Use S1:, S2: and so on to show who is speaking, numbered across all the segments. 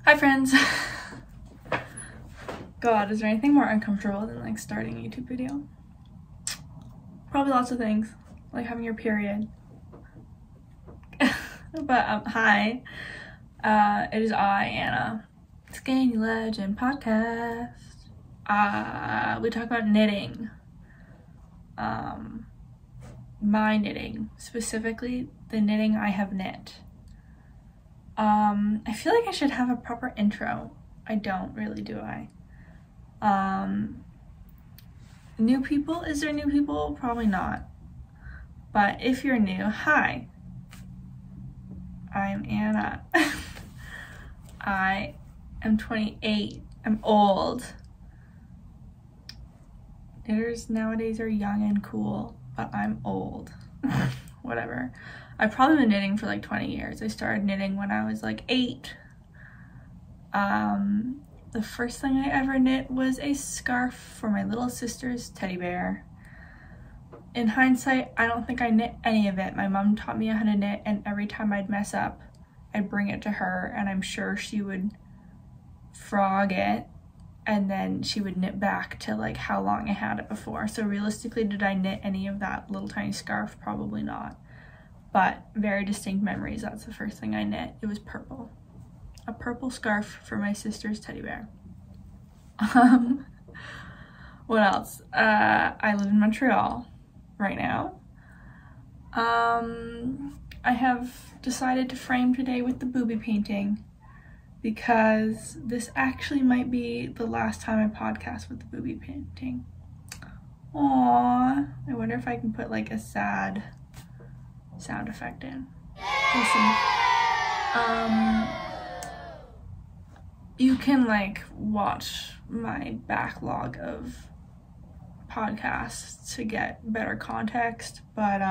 S1: Hi friends. God, is there anything more uncomfortable than like starting a YouTube video? Probably lots of things, like having your period. But hi, it is I, Anna, Skeiny Legend Podcast. We talk about knitting, my knitting, specifically the knitting I have knit. I feel like I should have a proper intro. I don't really, do I? New people? Is there new people? Probably not. But if you're new, hi. I'm Anna. I am 28. I'm old. Knitters nowadays are young and cool, but I'm old. Whatever. I've probably been knitting for like 20 years. I started knitting when I was like 8. The first thing I ever knit was a scarf for my little sister's teddy bear. In hindsight, I don't think I knit any of it. My mom taught me how to knit, and every time I'd mess up, I'd bring it to her, and I'm sure she would frog it, and then she would knit back to like how long I had it before. So realistically, did I knit any of that little tiny scarf? Probably not. But very distinct memories. That's the first thing I knit. It was purple. A purple scarf for my sister's teddy bear. What else? I live in Montreal right now. I have decided to frame today with the booby painting because this actually might be the last time I podcast with the booby painting. Aww. I wonder if I can put like a sad sound effect in. Listen. You can like watch my backlog of podcasts to get better context, but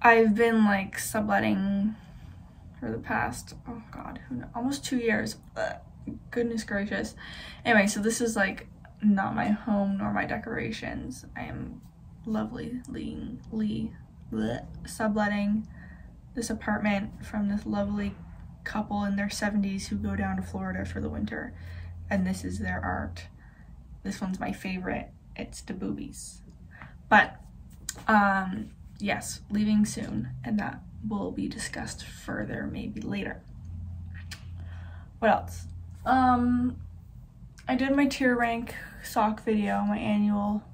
S1: I've been like subletting for the past, oh god, almost 2 years. Goodness gracious. Anyway, so this is like not my home nor my decorations. I am subletting this apartment from this lovely couple in their 70s who go down to Florida for the winter, and this is their art. This one's my favorite. It's the boobies. But yes, leaving soon, and that will be discussed further maybe later. What else? I did my tier rank sock video, my annual,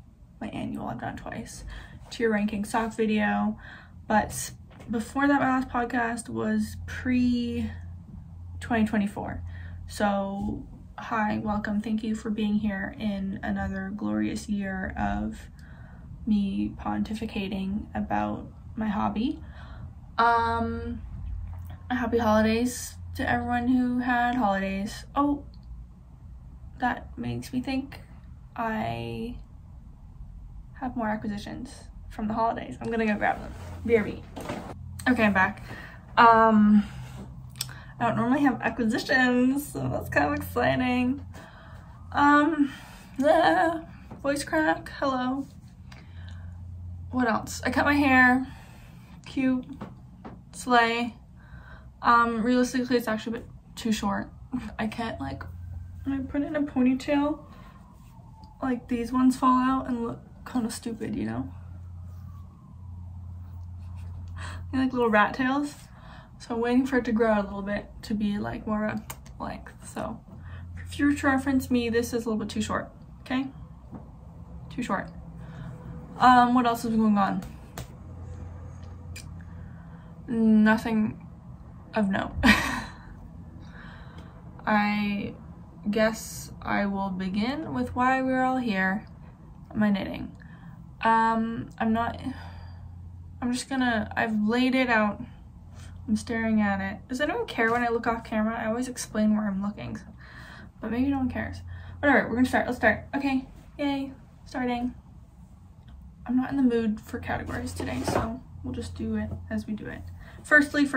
S1: I've done it twice, tier ranking sock video, but before that, my last podcast was pre-2024. So hi, welcome, thank you for being here in another glorious year of me pontificating about my hobby. Happy holidays to everyone who had holidays. Oh, that makes me think I have more acquisitions from the holidays. I'm gonna go grab them. BRB. Okay, I'm back. I don't normally have acquisitions, so that's kind of exciting. Voice crack, hello. What else? I cut my hair. Cute. Slay. Realistically, it's actually a bit too short. I can't like, when I put it in a ponytail, like these ones fall out and look kind of stupid, you know? They're like little rat tails. So I'm waiting for it to grow a little bit to be like more of a length. So for future reference, this is a little bit too short, okay? Too short. What else is going on? Nothing of note. I guess I will begin with why we're all here, my knitting. I've laid it out. I'm staring at it. Does anyone care when I look off camera? I always explain where I'm looking, but maybe no one cares. Whatever, we're gonna start. Let's start. Okay, yay, starting. I'm not in the mood for categories today, so we'll just do it as we do it. Firstly,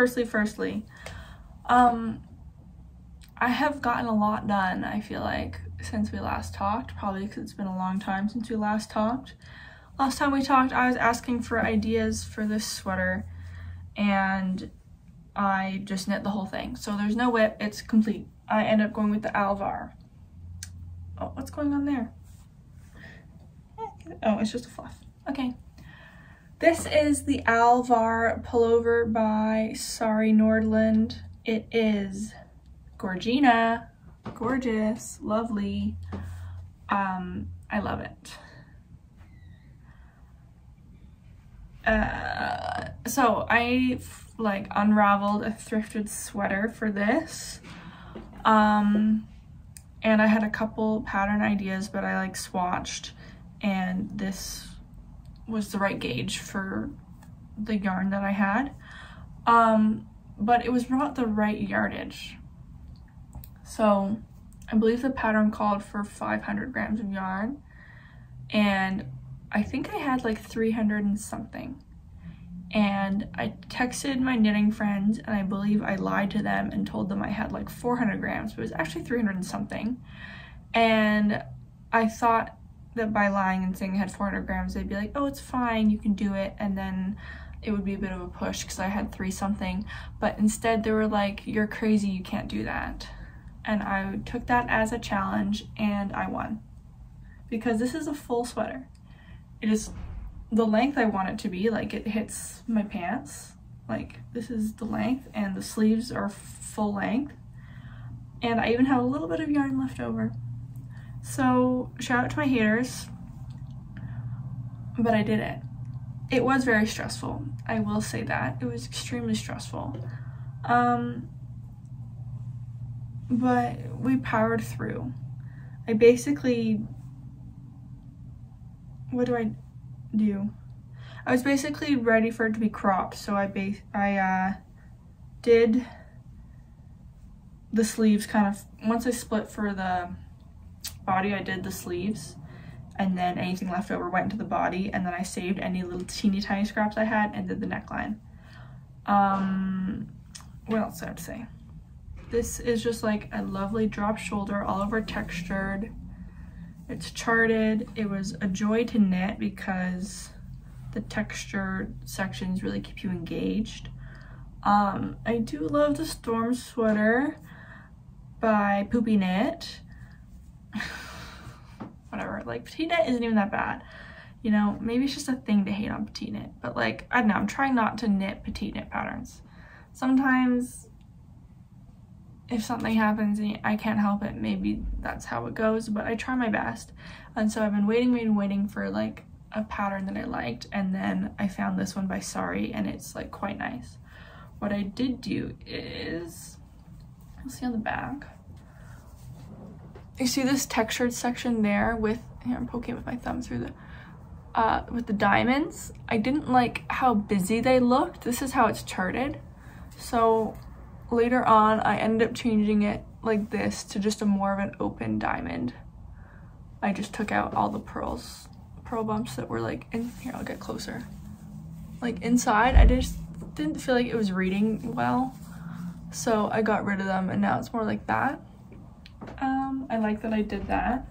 S1: I have gotten a lot done, I feel like, since we last talked, probably because it's been a long time since we last talked. Last time we talked, I was asking for ideas for this sweater, and I just knit the whole thing. So there's no whip, it's complete. I end up going with the Alvar. Oh, what's going on there? Oh, it's just a fluff. Okay. This is the Alvar pullover by Sari Nordland. It is Gorgina. Gorgeous, lovely. I love it. So I like unraveled a thrifted sweater for this. And I had a couple pattern ideas, but I like swatched, and this was the right gauge for the yarn that I had. But it was not the right yardage. So I believe the pattern called for 500 grams of yarn, and I think I had like 300 and something. And I texted my knitting friends, and I believe I lied to them and told them I had like 400 grams, but it was actually 300 and something. And I thought that by lying and saying I had 400 grams, they'd be like, oh, it's fine, you can do it. And then it would be a bit of a push because I had 3 something. But instead they were like, you're crazy, you can't do that. And I took that as a challenge, and I won. Because this is a full sweater. It is the length I want it to be, like it hits my pants. Like this is the length, and the sleeves are full length. And I even have a little bit of yarn left over. So shout out to my haters, but I did it. It was very stressful, I will say that. It was extremely stressful. But we powered through. I basically, what do I do? I was basically ready for it to be cropped, so I did the sleeves kind of, once I split for the body, I did the sleeves, and then anything left over went into the body, and then I saved any little teeny tiny scraps I had and did the neckline. What else do I have to say? This is just like a lovely drop shoulder, all over textured. It's charted. It was a joy to knit because the texture sections really keep you engaged. I do love the Storm Sweater by Poopy Knit. Whatever, like Petite Knit isn't even that bad. You know, maybe it's just a thing to hate on Petite Knit, but like, I don't know, I'm trying not to knit Petite Knit patterns. Sometimes if something happens and I can't help it, maybe that's how it goes, but I try my best. And so I've been waiting for like a pattern that I liked, and then I found this one by Sari, and it's like quite nice. What I did do is, you'll see on the back, you see this textured section there with, here I'm poking with my thumb through the, with the diamonds. I didn't like how busy they looked. This is how it's charted. So later on, I ended up changing it like this to just a more of an open diamond. I just took out all the pearl bumps that were like in here. I'll get closer. Like inside, I just didn't feel like it was reading well, so I got rid of them, and now it's more like that. I like that I did that.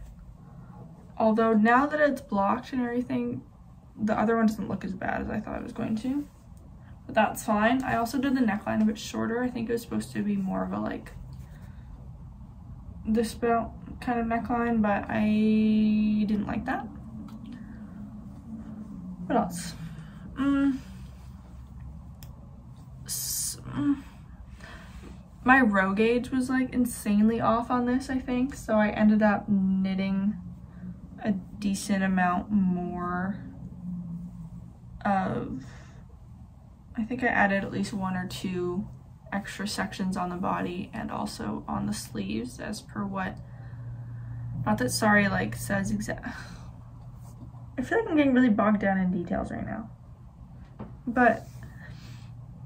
S1: Although now that it's blocked and everything, the other one doesn't look as bad as I thought it was going to. But that's fine. I also did the neckline a bit shorter. I think it was supposed to be more of a like this belt kind of neckline, but I didn't like that. What else? My row gauge was like insanely off on this, I think, so I ended up knitting a decent amount more of, I think I added at least 1 or 2 extra sections on the body and also on the sleeves as per what, not that Sari like says exact. I feel like I'm getting really bogged down in details right now, but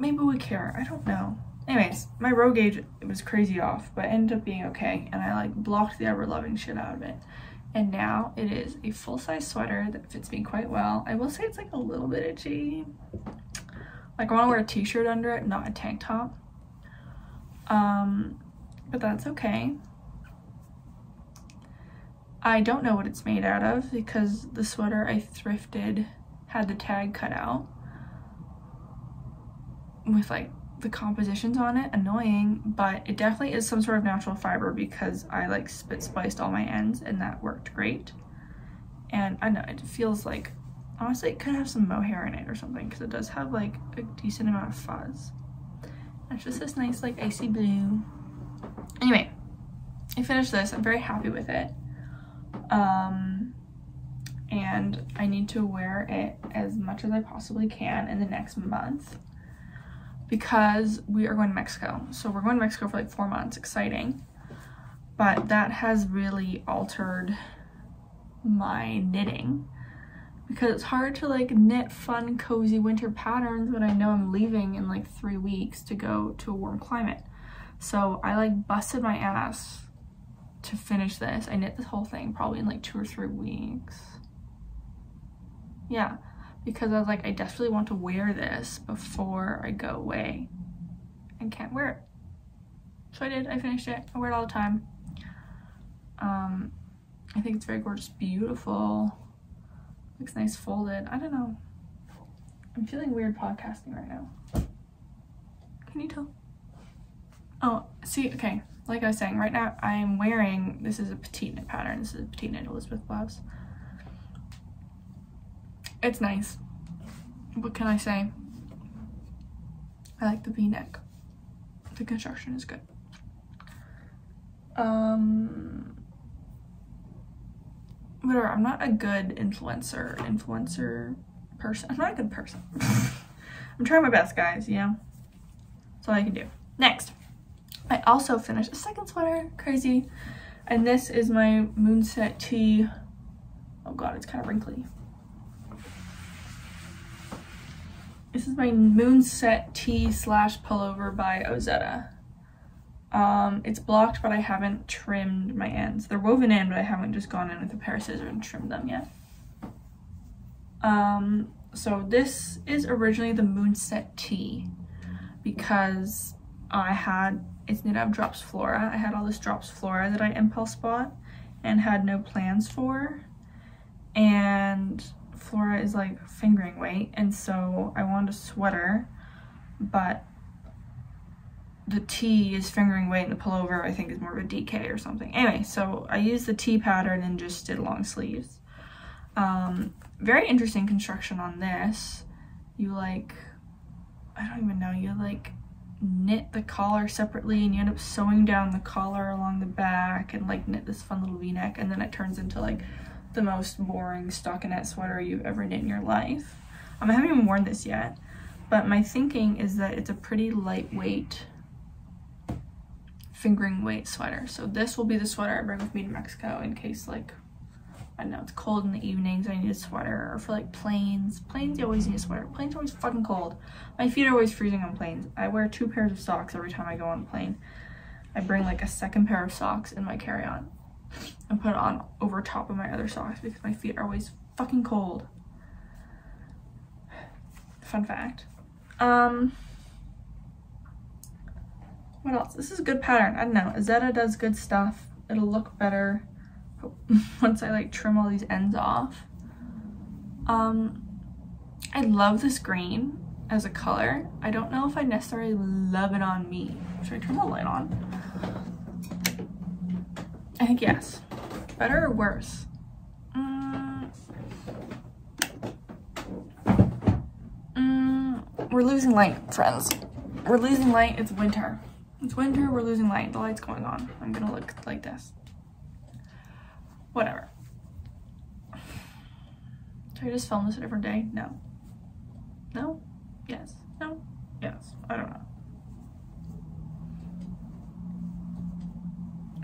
S1: maybe we care, I don't know. Anyways, my row gauge, it was crazy off, but it ended up being okay, and I like blocked the ever-loving shit out of it. And now it is a full-size sweater that fits me quite well. I will say it's like a little bit itchy. Like I want to wear a t-shirt under it, not a tank top. But that's okay. I don't know what it's made out of because the sweater I thrifted had the tag cut out with like the compositions on it annoying, but it definitely is some sort of natural fiber because I like spliced all my ends and that worked great. And I know it feels like, honestly, it could have some mohair in it or something because it does have like a decent amount of fuzz. And it's just this nice like icy blue. Anyway, I finished this. I'm very happy with it. And I need to wear it as much as I possibly can in the next month because we are going to Mexico. So we're going to Mexico for like 4 months, exciting. But that has really altered my knitting because it's hard to like knit fun, cozy winter patterns when I know I'm leaving in like 3 weeks to go to a warm climate. So I like busted my ass to finish this. I knit this whole thing probably in like 2 or 3 weeks. Yeah, because I was like, I desperately want to wear this before I go away and can't wear it. So I did, I finished it. I wear it all the time. I think it's very gorgeous, beautiful. Looks nice folded. I don't know. I'm feeling weird podcasting right now. Can you tell? Oh, see, okay. Like I was saying, right now I am wearing, this is a petite knit pattern. This is a petite knit Elizabeth blouse. It's nice. What can I say? I like the V-neck. The construction is good. Whatever, I'm not a good influencer person. I'm not a good person. I'm trying my best, guys, you know? That's all I can do. Next, I also finished a second sweater, crazy. And this is my Moonset Tea. Oh god, it's kind of wrinkly. This is my Moonset Tea / pullover by Ozetta. It's blocked, but I haven't trimmed my ends. They're woven in, but I haven't just gone in with a pair of scissors and trimmed them yet. So this is originally the Moonset Tea because it's knit out of Drops Flora. I had all this Drops Flora that I impulse bought and had no plans for. And Flora is like fingering weight, and so I wanted a sweater, but the tee is fingering weight and the pullover I think is more of a DK or something. Anyway, so I used the tee pattern and just did long sleeves. Very interesting construction on this. You like, I don't even know, you like knit the collar separately and you end up sewing down the collar along the back and like knit this fun little v-neck, and then it turns into like the most boring stockinette sweater you've ever knit in your life. I haven't even worn this yet, but my thinking is that it's a pretty lightweight fingering weight sweater. So this will be the sweater I bring with me to Mexico in case, like, I don't know, it's cold in the evenings, I need a sweater, or for like planes. Planes, you always need a sweater. Planes are always fucking cold. My feet are always freezing on planes. I wear 2 pairs of socks every time I go on a plane. I bring like a second pair of socks in my carry-on and put it on over top of my other socks because my feet are always fucking cold. Fun fact. What else? This is a good pattern. I don't know. Ozetta does good stuff. It'll look better once I like trim all these ends off. I love this green as a color. I don't know if I necessarily love it on me. Should I turn the light on? I think yes. Better or worse? We're losing light, friends. We're losing light. It's winter. It's winter, we're losing light. The light's going on. I'm gonna look like this. Whatever. Should I just film this a different day? No. No? Yes. No? Yes. I don't know.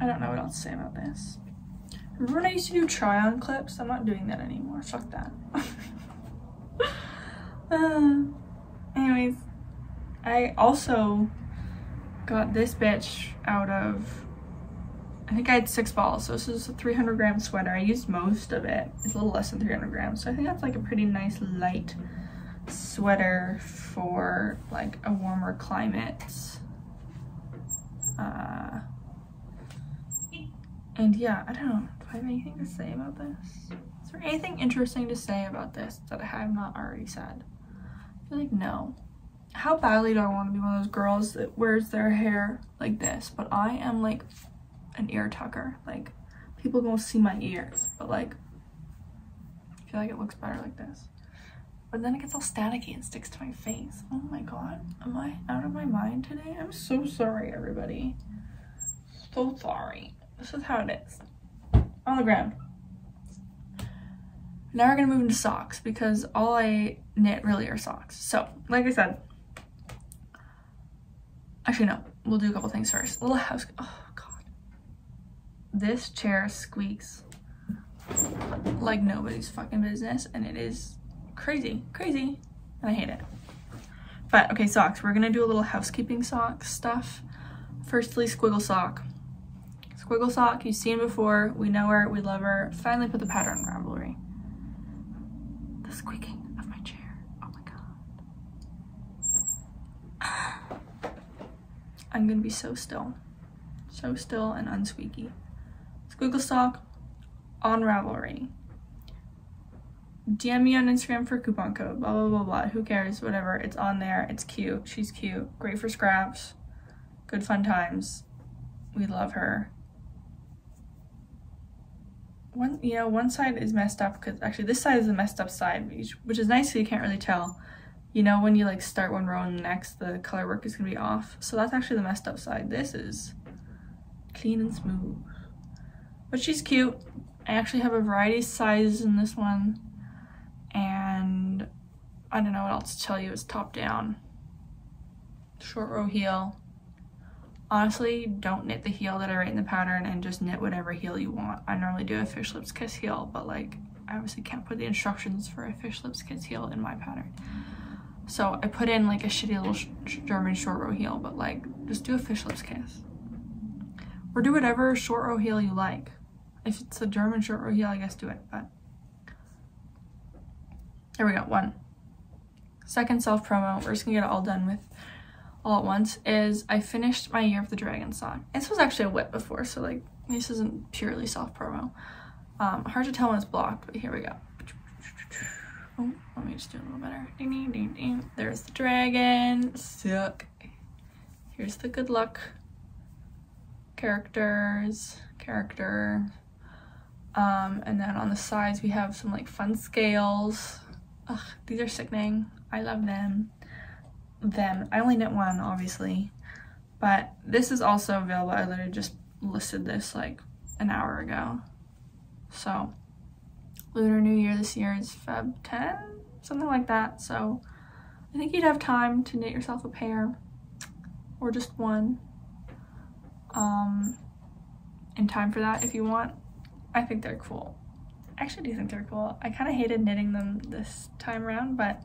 S1: I don't know what else to say about this. Remember when I used to do try-on clips? I'm not doing that anymore. Fuck that. Anyways, I also got this bitch out of, I think I had 6 balls, so this is a 300 gram sweater. I used most of it. It's a little less than 300 grams, so I think that's like a pretty nice light sweater for like a warmer climate. And yeah, I don't know, do I have anything to say about this? Is there anything interesting to say about this that I have not already said? I feel like no. how badly do I want to be one of those girls that wears their hair like this? But I am like an ear tucker. Like, people gonna see my ears, but like, I feel like it looks better like this. But then it gets all staticky and sticks to my face. Oh my god, am I out of my mind today? I'm so sorry, everybody. So sorry. This is how it is. On the ground. Now we're gonna move into socks because all I knit really are socks. So, like I said, actually no, we'll do a couple things first. A little house, oh god. This chair squeaks like nobody's fucking business, and it is crazy, and I hate it. But okay, socks. We're gonna do a little housekeeping sock stuff. Firstly, Squiggle Sock. Squiggle Sock, you've seen before. We know her, we love her. Finally put the pattern in Ravelry. The squeaking of my chair. Oh my god. I'm gonna be so still and unsqueaky. Squiggle Sock on Ravelry. DM me on Instagram for coupon code, blah blah blah blah, who cares, whatever, it's on there, it's cute, she's cute, great for scraps, good fun times, we love her. One side is messed up, because actually this side is the messed up side, which is nice, so you can't really tell. You know, when you like start one row and the next, the color work is gonna be off, so that's actually the messed up side. This is clean and smooth, but she's cute. I actually have a variety of sizes in this one. And I don't know what else to tell you. It's top down, short row heel. Honestly, don't knit the heel that I write in the pattern, and just knit whatever heel you want. I normally do a fish lips kiss heel, but like, I obviously can't put the instructions for a fish lips kiss heel in my pattern, so I put in like a shitty little German short row heel, but like, just do a fish lips kiss, or do whatever short row heel you like. If it's a German short row heel, I guess do it. But there we go. One second self promo. We're just gonna get it all done with all at once. Is I finished my Year of the Dragon sock. This was actually a whip before, so like, this isn't purely self promo. Hard to tell when it's blocked, but here we go. Oh, let me just do a little better. Ding ding ding ding. There's the dragon. Suck. Here's the good luck character. And then on the sides we have some like fun scales. Ugh, these are sickening. I love them. I only knit one, obviously, but this is also available. I literally just listed this like an hour ago. So Lunar New Year this year is Feb 10, something like that. So I think you'd have time to knit yourself a pair or just one in time for that if you want. I think they're cool. I actually do think they're cool. I kind of hated knitting them this time around, but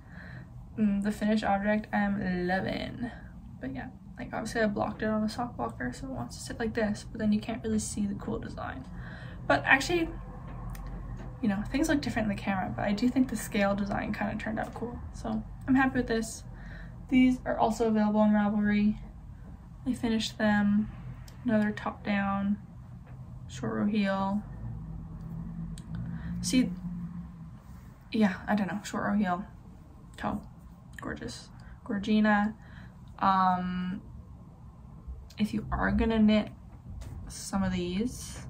S1: the finished object I'm loving. But yeah, like obviously I blocked it on a sock blocker, so it wants to sit like this, but then you can't really see the cool design. But actually, you know, things look different in the camera, but I do think the scale design kind of turned out cool. So I'm happy with this. These are also available on Ravelry. I finished them. Another top down, short row heel. See, yeah, I don't know, short row heel, toe, gorgeous, Gorgina. If you are gonna knit some of these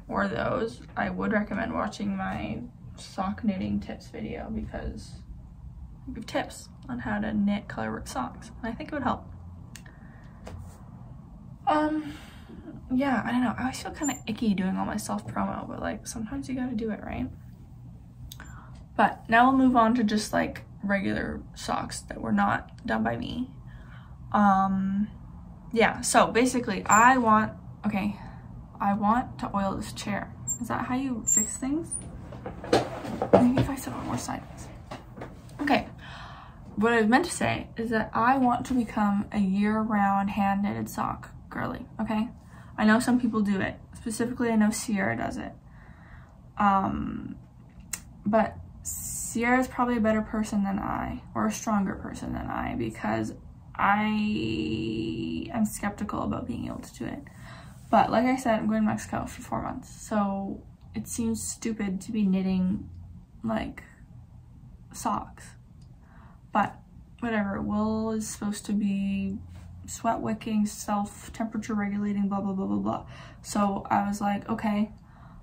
S1: or those, I would recommend watching my sock knitting tips video, because I give tips on how to knit colorwork socks, and I think it would help. Yeah, I don't know, I always feel kind of icky doing all my self promo, but like sometimes you gotta do it, right? But now we'll move on to just like regular socks that were not done by me. Yeah, so basically I want to oil this chair. Is that how you fix things? Maybe if I sit on more sideways. Okay, what I meant to say is that I want to become a year-round hand-knitted sock girly, okay? I know some people do it. Specifically, I know Sierra does it. But Sierra's probably a better person than I, or a stronger person than I, because I am skeptical about being able to do it. But like I said, I'm going to Mexico for 4 months, so it seems stupid to be knitting like socks. But whatever, wool is supposed to be sweat wicking, self temperature regulating, blah, blah, blah, blah, blah. So I was like, okay,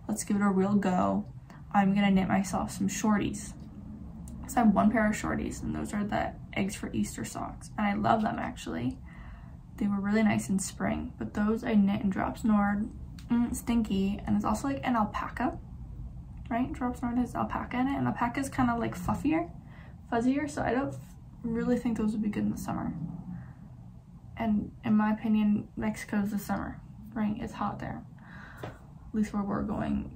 S1: let's give it a real go. I'm gonna knit myself some shorties. So I have one pair of shorties, and those are the eggs for Easter socks. And I love them, actually. They were really nice in spring, but those I knit in Drops Nord. Stinky, and it's also like an alpaca, right? Drops Nord has alpaca in it, and alpaca is kind of like fuzzier, so I don't really think those would be good in the summer. And in my opinion, Mexico's the summer, right? It's hot there. At least where we're going,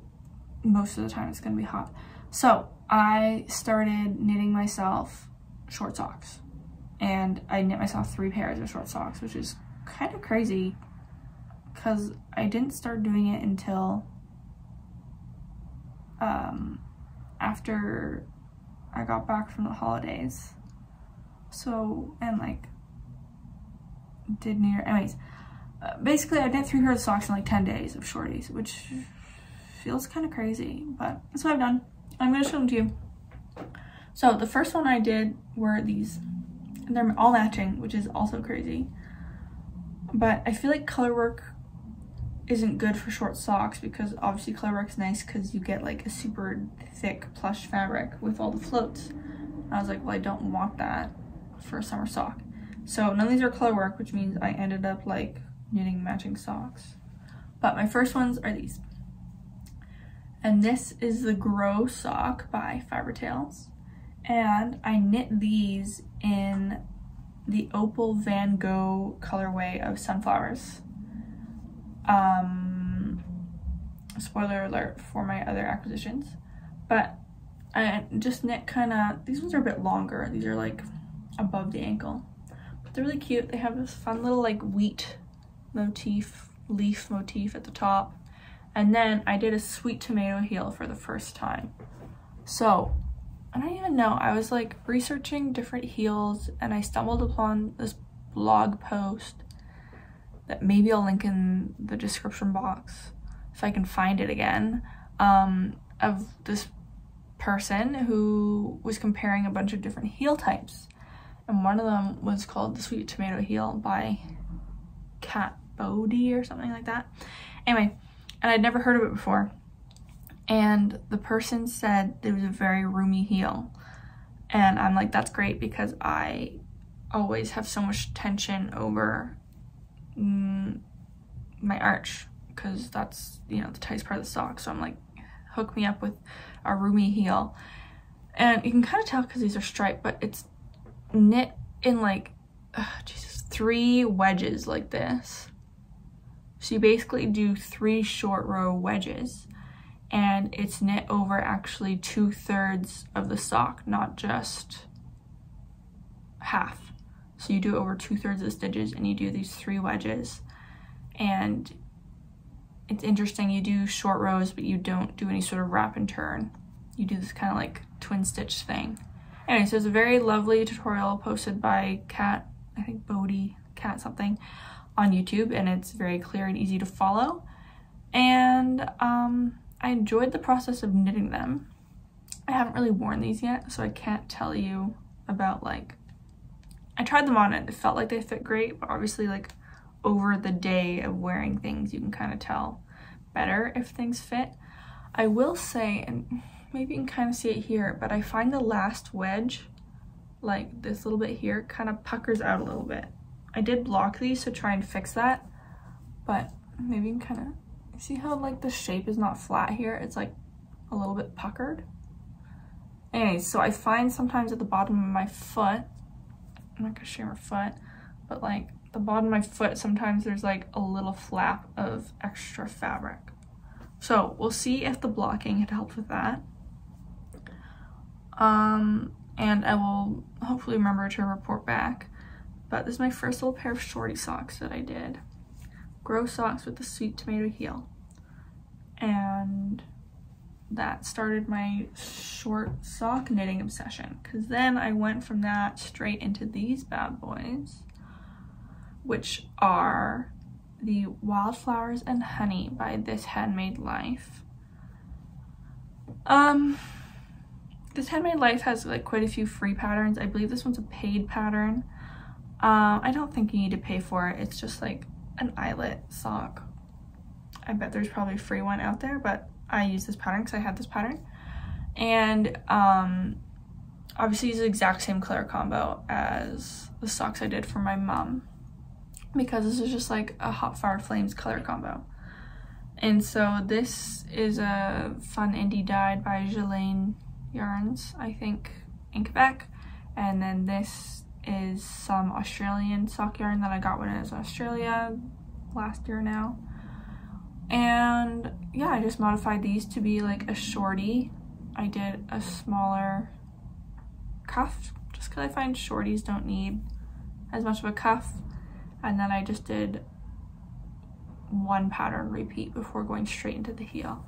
S1: most of the time it's gonna be hot. So I started knitting myself short socks, and I knit myself 3 pairs of short socks, which is kind of crazy because I didn't start doing it until after I got back from the holidays. So, and like did New Year, anyways, basically I knit 3 pairs of socks in like 10 days of shorties, which feels kind of crazy, but that's what I've done. I'm gonna show them to you. So the first one I did were these, and they're all matching, which is also crazy. But I feel like color work isn't good for short socks because obviously color work's nice because you get like a super thick plush fabric with all the floats. And I was like, well, I don't want that for a summer sock. So none of these are color work, which means I ended up like knitting matching socks. But my first ones are these. And this is the Grow Sock by Fiber Tales. And I knit these in the Opal Van Gogh colorway of sunflowers. Spoiler alert for my other acquisitions. But I just knit kind of, these ones are a bit longer. These are like above the ankle. But they're really cute. They have this fun little like wheat motif, leaf motif at the top. And then I did a sweet tomato heel for the first time. So I don't even know, I was like researching different heels and I stumbled upon this blog post that maybe I'll link in the description box if I can find it again, of this person who was comparing a bunch of different heel types. And one of them was called the Sweet Tomato Heel by Kat Bodie or something like that. Anyway, and I'd never heard of it before. And the person said it was a very roomy heel. And I'm like, that's great because I always have so much tension over my arch because that's, you know, the tightest part of the sock. So I'm like, hook me up with a roomy heel. And you can kind of tell because these are striped, but it's knit in like, 3 wedges like this. So you basically do 3 short row wedges. And it's knit over actually 2/3 of the sock, not just half. So you do over 2/3 of the stitches and you do these 3 wedges. And it's interesting, you do short rows, but you don't do any sort of wrap and turn. You do this kind of like twin stitch thing. Anyway, so it's a very lovely tutorial posted by Kat, I think Bodie, Kat something, on YouTube, and it's very clear and easy to follow. And I enjoyed the process of knitting them. I haven't really worn these yet, so I can't tell you about like, I tried them on and it felt like they fit great, but obviously like over the day of wearing things, you can kind of tell better if things fit. I will say, and maybe you can kind of see it here, but I find the last wedge, like this little bit here, kind of puckers out a little bit. I did block these to try and fix that, but maybe you can kind of see how like the shape is not flat here. It's like a little bit puckered. Anyways, so I find sometimes at the bottom of my foot, I'm not gonna show my foot, but like the bottom of my foot, sometimes there's like a little flap of extra fabric. So we'll see if the blocking had helped with that. And I will hopefully remember to report back. But this is my first little pair of shorty socks that I did. Grow socks with the Sweet Tomato heel. And that started my short sock knitting obsession, because then I went from that straight into these bad boys, which are the Wildflowers and Honey by This Handmade Life. This Handmade Life has like quite a few free patterns. I believe this one's a paid pattern. I don't think you need to pay for it. It's just like an eyelet sock. I bet there's probably a free one out there, but I use this pattern because I had this pattern. And obviously it's the exact same color combo as the socks I did for my mom, because this is just like a Hot Fire Flames color combo. And so this is a fun indie dyed by Ghislaine Yarns, I think, in Quebec. And then this is some Australian sock yarn that I got when I was in Australia last year now. And yeah, I just modified these to be like a shorty. I did a smaller cuff just because I find shorties don't need as much of a cuff. And then I just did one pattern repeat before going straight into the heel.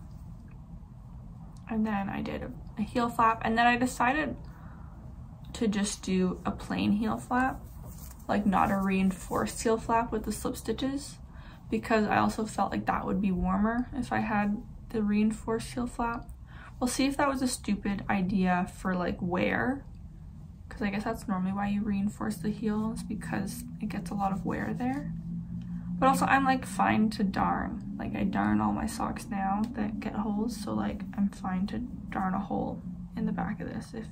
S1: And then I did a heel flap, and then I decided to just do a plain heel flap, like not a reinforced heel flap with the slip stitches, because I also felt like that would be warmer if I had the reinforced heel flap. We'll see if that was a stupid idea for like wear, because I guess that's normally why you reinforce the heels, because it gets a lot of wear there. But also I'm like fine to darn. Like I darn all my socks now that get holes, so like I'm fine to darn a hole in the back of this if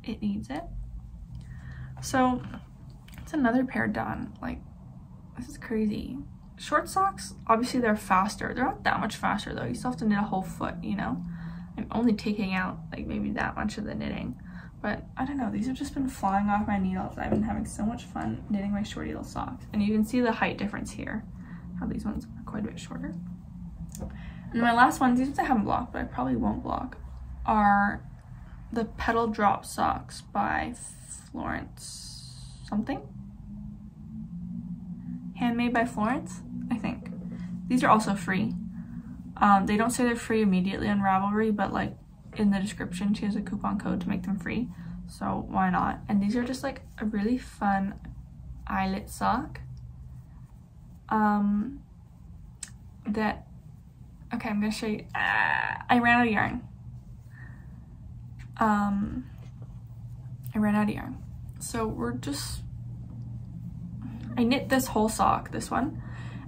S1: it needs it. So it's another pair done. Like, this is crazy. Short socks, obviously they're faster. They're not that much faster though. You still have to knit a whole foot, you know? I'm only taking out like maybe that much of the knitting. But I don't know, these have just been flying off my needles. I've been having so much fun knitting my short needle socks. And you can see the height difference here, how these ones are quite a bit shorter. And my last ones, these ones I haven't blocked, but I probably won't block, are the Petal Drop socks by Florence something. Handmade by Florence, I think. These are also free. They don't say they're free immediately on Ravelry, but like in the description she has a coupon code to make them free, so why not? And these are just like a really fun eyelet sock that, okay, I'm gonna show you. I ran out of yarn. So I knit this whole sock, this one,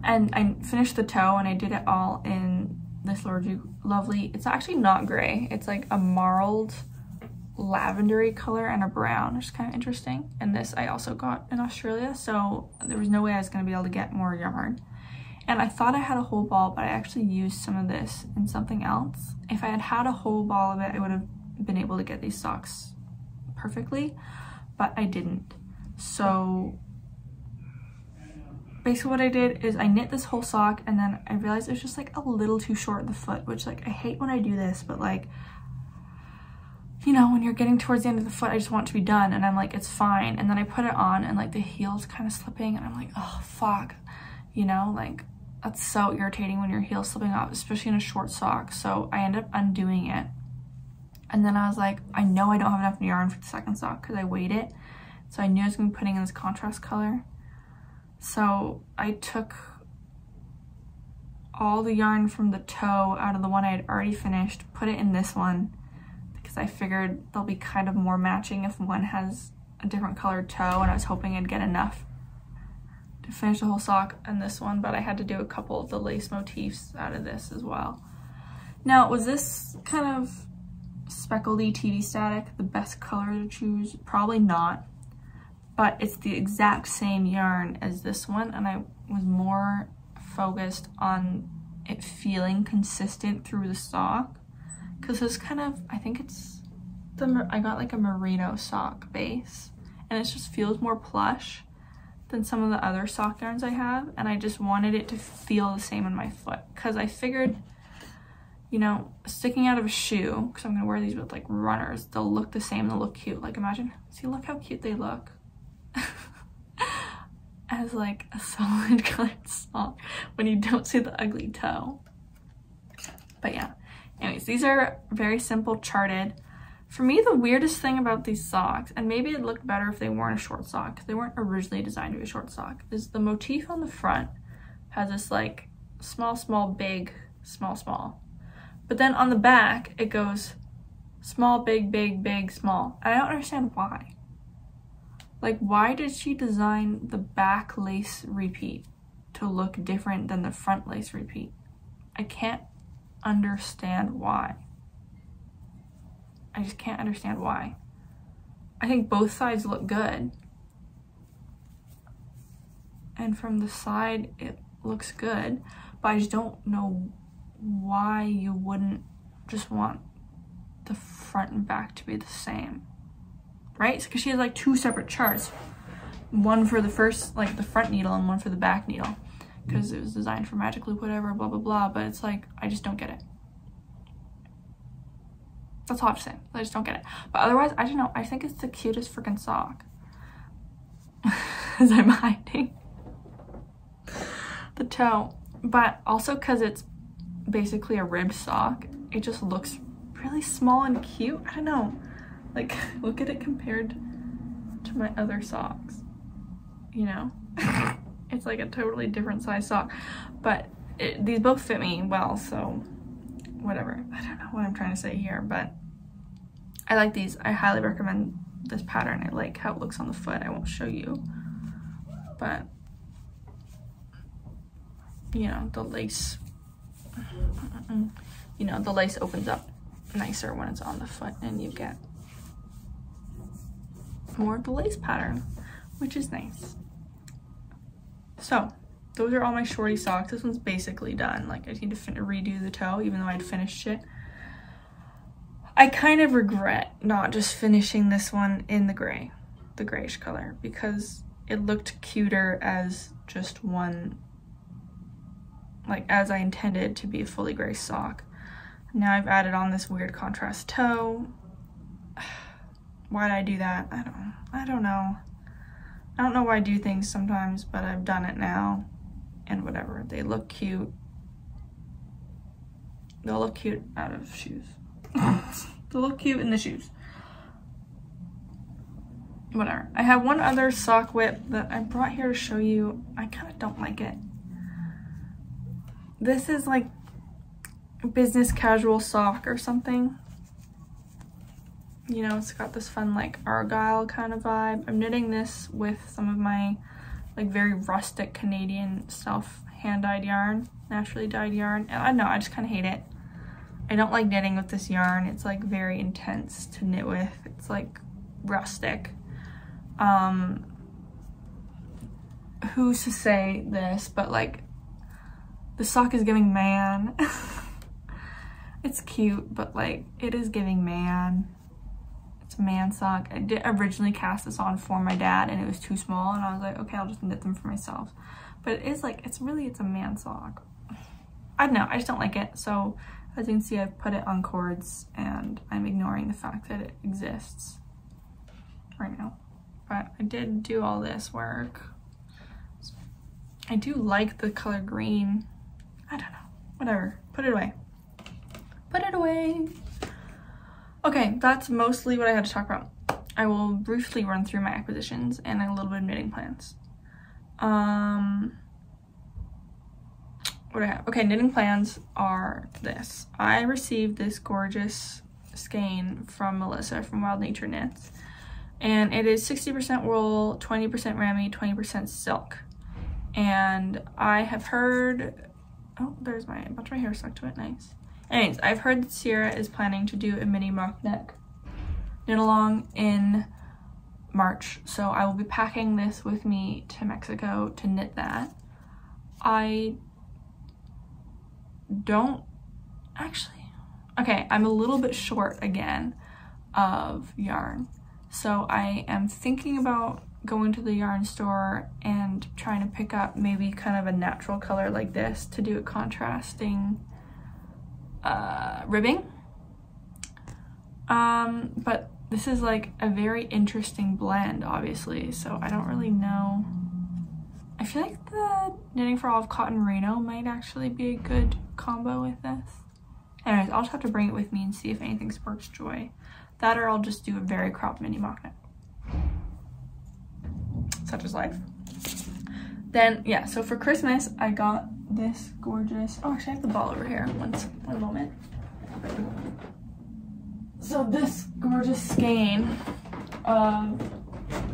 S1: and I finished the toe, and I did it all in this lovely, it's actually not gray, it's like a marled lavendery color and a brown, which is kind of interesting. And this I also got in Australia, so there was no way I was going to be able to get more yarn. And I thought I had a whole ball, but I actually used some of this in something else. If I had had a whole ball of it, I would have been able to get these socks perfectly, but I didn't. So basically what I did is I knit this whole sock, and then I realized it was just like a little too short at the foot, which like I hate when I do this, but like, you know, when you're getting towards the end of the foot, I just want it to be done, and I'm like, it's fine. And then I put it on, and like the heel's kind of slipping, and I'm like, oh fuck, you know, like that's so irritating when your heel's slipping off, especially in a short sock. So I ended up undoing it, and then I was like, I know I don't have enough yarn for the second sock because I weighed it, so I knew I was gonna be putting in this contrast color. So I took all the yarn from the toe out of the one I had already finished, put it in this one, because I figured they'll be kind of more matching if one has a different colored toe, and I was hoping I'd get enough to finish the whole sock in this one, but I had to do a couple of the lace motifs out of this as well. Now, was this kind of speckledy TV static the best color to choose? Probably not. But it's the exact same yarn as this one, and I was more focused on it feeling consistent through the sock, because it's kind of, I think it's I got like a merino sock base, and it just feels more plush than some of the other sock yarns I have, and I just wanted it to feel the same on my foot, because I figured, you know, sticking out of a shoe, because I'm gonna wear these with like runners, they'll look the same, they'll look cute. Like imagine, see, look how cute they look as like a solid colored sock when you don't see the ugly toe. But yeah, anyways, these are very simple charted. For me, the weirdest thing about these socks, and maybe it'd look better if they weren't a short sock because they weren't originally designed to be a short sock, is the motif on the front has this like small, small, big, small, small. But then on the back, it goes Small, big, big, big, small. I don't understand why. Like, why did she design the back lace repeat to look different than the front lace repeat? I can't understand why. I just can't understand why. I think both sides look good. And from the side, it looks good. But I just don't know why you wouldn't just want the front and back to be the same. Right? Because she has like two separate charts. One for the first, like the front needle, and one for the back needle. Because it was designed for magic loop, whatever, blah, blah, blah. But it's like, I just don't get it. That's all I'm saying. I just don't get it. But otherwise, I don't know. I think it's the cutest freaking sock. As I'm hiding the toe. But also because it's basically a ribbed sock, it just looks really small and cute. I don't know. Like, look at it compared to my other socks. You know? It's like a totally different size sock. But these both fit me well, so whatever. I don't know what I'm trying to say here, but I like these. I highly recommend this pattern. I like how it looks on the foot. I won't show you, but you know, the lace, you know, the lace opens up nicer when it's on the foot and you get more of the lace pattern, which is nice. So those are all my shorty socks. This one's basically done. Like, I need to redo the toe, even though I'd finished it. I kind of regret not just finishing this one in the gray, the grayish color, because it looked cuter as just one, like as I intended to be a fully gray sock. Now I've added on this weird contrast toe. Why did I do that? I don't know. I don't know why I do things sometimes, but I've done it now. And whatever, they look cute. They'll look cute out of shoes. They'll look cute in the shoes. Whatever. I have one other sock whip that I brought here to show you. I kind of don't like it. This is like a business casual sock or something. You know, it's got this fun like argyle kind of vibe. I'm knitting this with some of my like very rustic Canadian self hand-dyed yarn, naturally dyed yarn, and I don't know, I just kind of hate it. I don't like knitting with this yarn. It's like very intense to knit with. It's like rustic. Who's to say this, but like the sock is giving man. It's cute, but like it is giving man. It's a man sock. I did originally cast this on for my dad and it was too small, and I was like, okay, I'll just knit them for myself. But it is like, it's a man sock. I don't know, I just don't like it. So as you can see, I've put it on cords and I'm ignoring the fact that it exists right now. But I did do all this work. I do like the color green. I don't know, whatever, put it away. Put it away. Okay, that's mostly what I had to talk about. I will briefly run through my acquisitions and a little bit of knitting plans. What do I have? Okay, knitting plans are this. I received this gorgeous skein from Melissa from Wild Nature Knits, and it is 60% wool, 20% ramie, 20% silk. And I have heard, oh, there's a bunch of my hair stuck to it, nice. Anyways, I've heard that Sierra is planning to do a mini mock neck knit along in March, so I will be packing this with me to Mexico to knit that. I don't actually, okay, I'm a little bit short again of yarn, so I am thinking about going to the yarn store and trying to pick up maybe kind of a natural color like this to do a contrasting ribbing. But this is like a very interesting blend, obviously, so I don't really know. I feel like the Knitting for Olive Cotton Merino might actually be a good combo with this. Anyways, I'll just have to bring it with me and see if anything sparks joy. That, or I'll just do a very cropped mini mock neck. Such is life. Then, yeah, so for Christmas, I got this gorgeous, oh, actually I have the ball over here, one moment. So this gorgeous skein of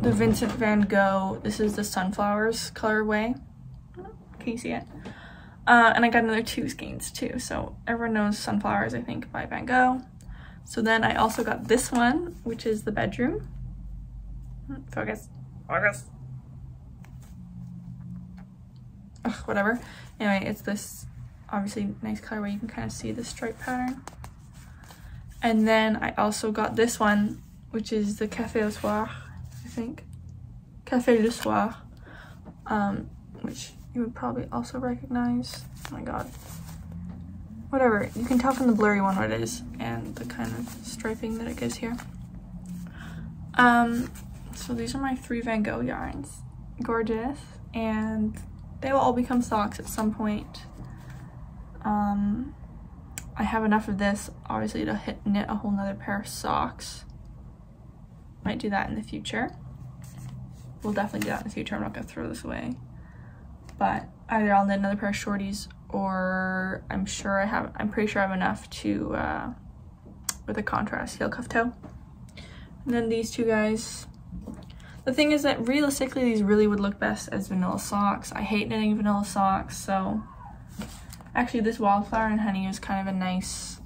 S1: the Vincent van Gogh, this is the Sunflowers colorway. Can you see it? And I got another 2 skeins too. So everyone knows Sunflowers, I think, by Van Gogh. So then I also got this one, which is the bedroom. Focus. Ugh, whatever. Anyway, it's this obviously nice color where you can kind of see the stripe pattern. And then I also got this one, which is the Café au Soir, I think. Café du Soir, which you would probably also recognize. Oh my god. Whatever, you can tell from the blurry one what it is and the kind of striping that it gives here. So these are my 3 Van Gogh yarns. Gorgeous, and they will all become socks at some point. I have enough of this obviously to knit a whole nother pair of socks. Might do that in the future. We'll definitely do that in the future. I'm not gonna throw this away. But either I'll knit another pair of shorties, or I'm pretty sure I have enough to with a contrast heel cuff toe. And then these 2 guys. The thing is that realistically these really would look best as vanilla socks. I hate knitting vanilla socks, so actually this Wildflower and Honey is kind of a nice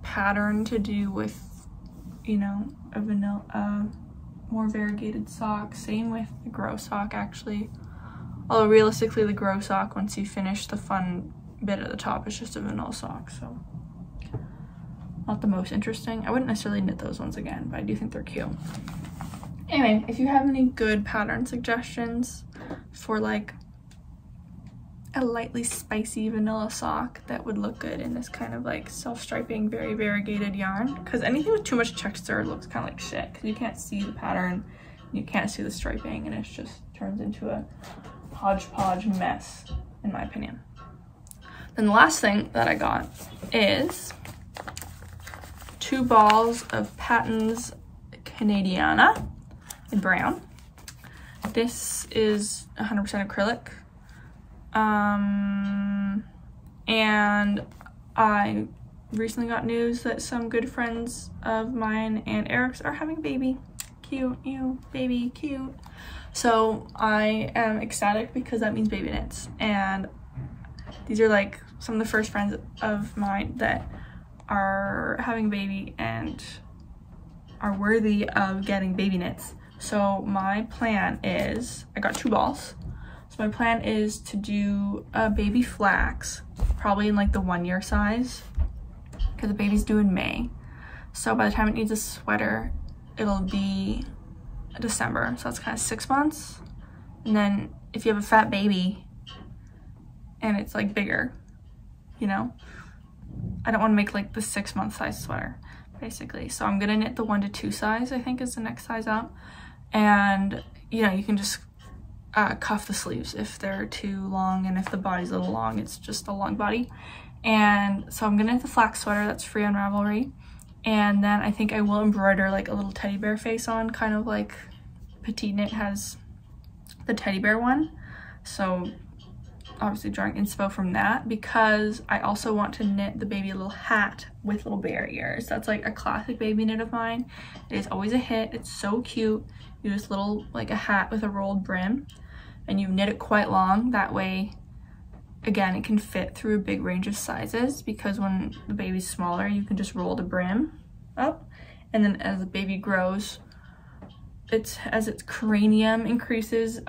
S1: pattern to do with, you know, a vanilla, more variegated sock. Same with the Grow sock actually. Although realistically the Grow sock, once you finish the fun bit at the top, is just a vanilla sock, so not the most interesting. I wouldn't necessarily knit those ones again, but I do think they're cute. Anyway, if you have any good pattern suggestions for like a lightly spicy vanilla sock that would look good in this kind of like self-striping, very variegated yarn, because anything with too much texture looks kind of like shit because you can't see the pattern, you can't see the striping, and it just turns into a hodgepodge mess, in my opinion. Then the last thing that I got is 2 balls of Patons Canadiana in brown. This is 100% acrylic. And I recently got news that some good friends of mine and Eric's are having a baby. Cute, ew, baby, cute. So I am ecstatic because that means baby knits, and these are like some of the first friends of mine that are having a baby and are worthy of getting baby knits. So my plan is, I got 2 balls. So my plan is to do a baby flax, probably in like the 1-year size, because the baby's due in May. So by the time it needs a sweater, it'll be December. So that's kind of 6 months. And then if you have a fat baby and it's like bigger, you know, I don't want to make like the 6-month size sweater, basically. So I'm gonna knit the 1 to 2 size, I think is the next size up. And you know, you can just cuff the sleeves if they're too long, and if the body's a little long, it's just a long body. And so I'm gonna knit the flax sweater that's free on Ravelry, and then I think I will embroider like a little teddy bear face on, kind of like Petite Knit has the teddy bear one. So obviously drawing inspo from that, because I also want to knit the baby a little hat with little bear ears. That's like a classic baby knit of mine. It is always a hit. It's so cute. You do this little, like a hat with a rolled brim, and you knit it quite long. That way, again, it can fit through a big range of sizes, because when the baby's smaller, you can just roll the brim up, and then as the baby grows, as its cranium increases,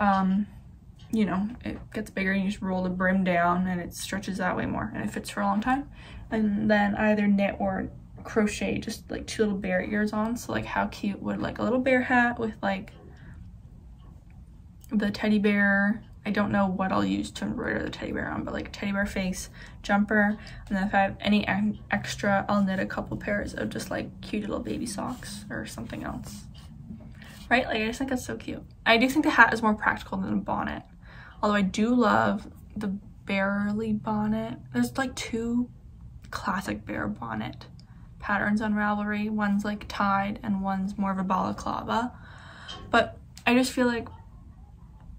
S1: you know, it gets bigger, and you just roll the brim down and it stretches that way more, and it fits for a long time. And then either knit or crochet just like 2 little bear ears on. So like, how cute would like a little bear hat with like the teddy bear, I don't know what I'll use to embroider the teddy bear on, but like a teddy bear face, jumper, and then if I have any extra, I'll knit a couple pairs of just like cute little baby socks or something else, right? Like, I just think that's so cute. I do think the hat is more practical than a bonnet, although I do love the Bearly bonnet. There's like 2 classic bear bonnet patterns on Ravelry. One's like tied and one's more of a balaclava, but I just feel like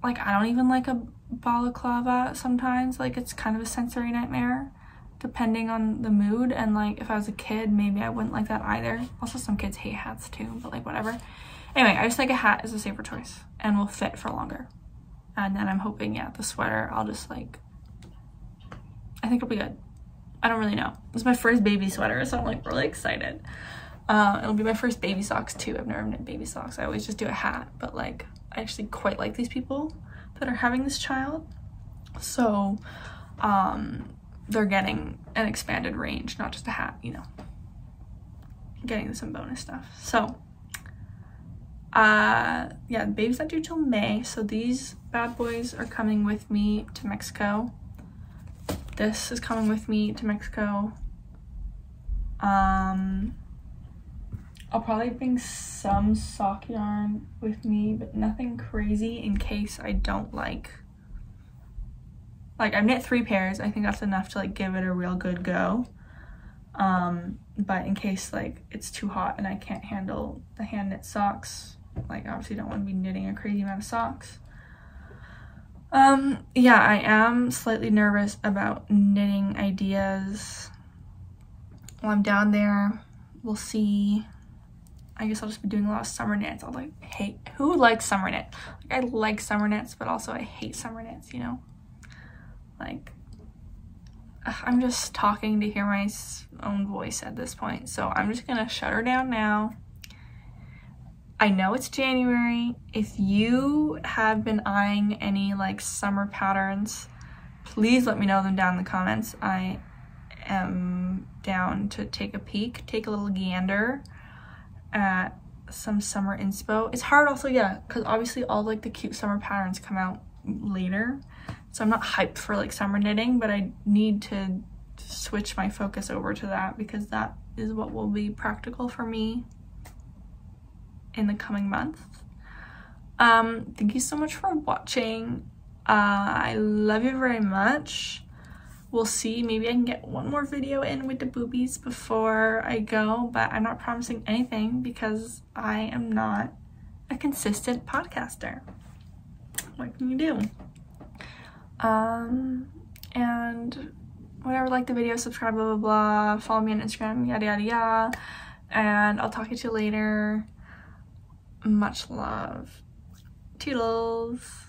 S1: I don't even like a balaclava sometimes. Like, it's kind of a sensory nightmare, depending on the mood, and like if I was a kid maybe I wouldn't like that either. Also some kids hate hats too, but like whatever. Anyway, I just think a hat is a safer choice and will fit for longer. And then I'm hoping, yeah, the sweater I'll just like, I think it'll be good. I don't really know. It's my first baby sweater, so I'm like really excited. It'll be my first baby socks too. I've never knit baby socks. I always just do a hat, but like I actually quite like these people that are having this child. So they're getting an expanded range, not just a hat, you know, getting some bonus stuff. So yeah, the baby's not due till May, so these bad boys are coming with me to Mexico. This is coming with me to Mexico. I'll probably bring some sock yarn with me, but nothing crazy in case I don't like I've knit 3 pairs. I think that's enough to like give it a real good go. But in case like it's too hot and I can't handle the hand knit socks, like obviously don't want to be knitting a crazy amount of socks. Yeah, I am slightly nervous about knitting ideas while I'm down there. We'll see. I guess I'll just be doing a lot of summer knits. I'll like hate, who likes summer knit? Like I like summer knits, but also I hate summer knits, you know? Like, I'm just talking to hear my own voice at this point, so I'm just gonna shut her down now. I know it's January. If you have been eyeing any like summer patterns, please let me know them down in the comments. I am down to take a peek, take a little gander at some summer inspo. It's hard also, yeah, because obviously all like the cute summer patterns come out later, so I'm not hyped for like summer knitting, but I need to switch my focus over to that because that is what will be practical for me in the coming month. Thank you so much for watching. I love you very much. We'll see, maybe I can get one more video in with the boobies before I go, but I'm not promising anything because I am not a consistent podcaster. What can you do? And whatever, like the video, subscribe, blah blah blah, follow me on Instagram, yada yada yada, and I'll talk to you later. Much love. Toodles.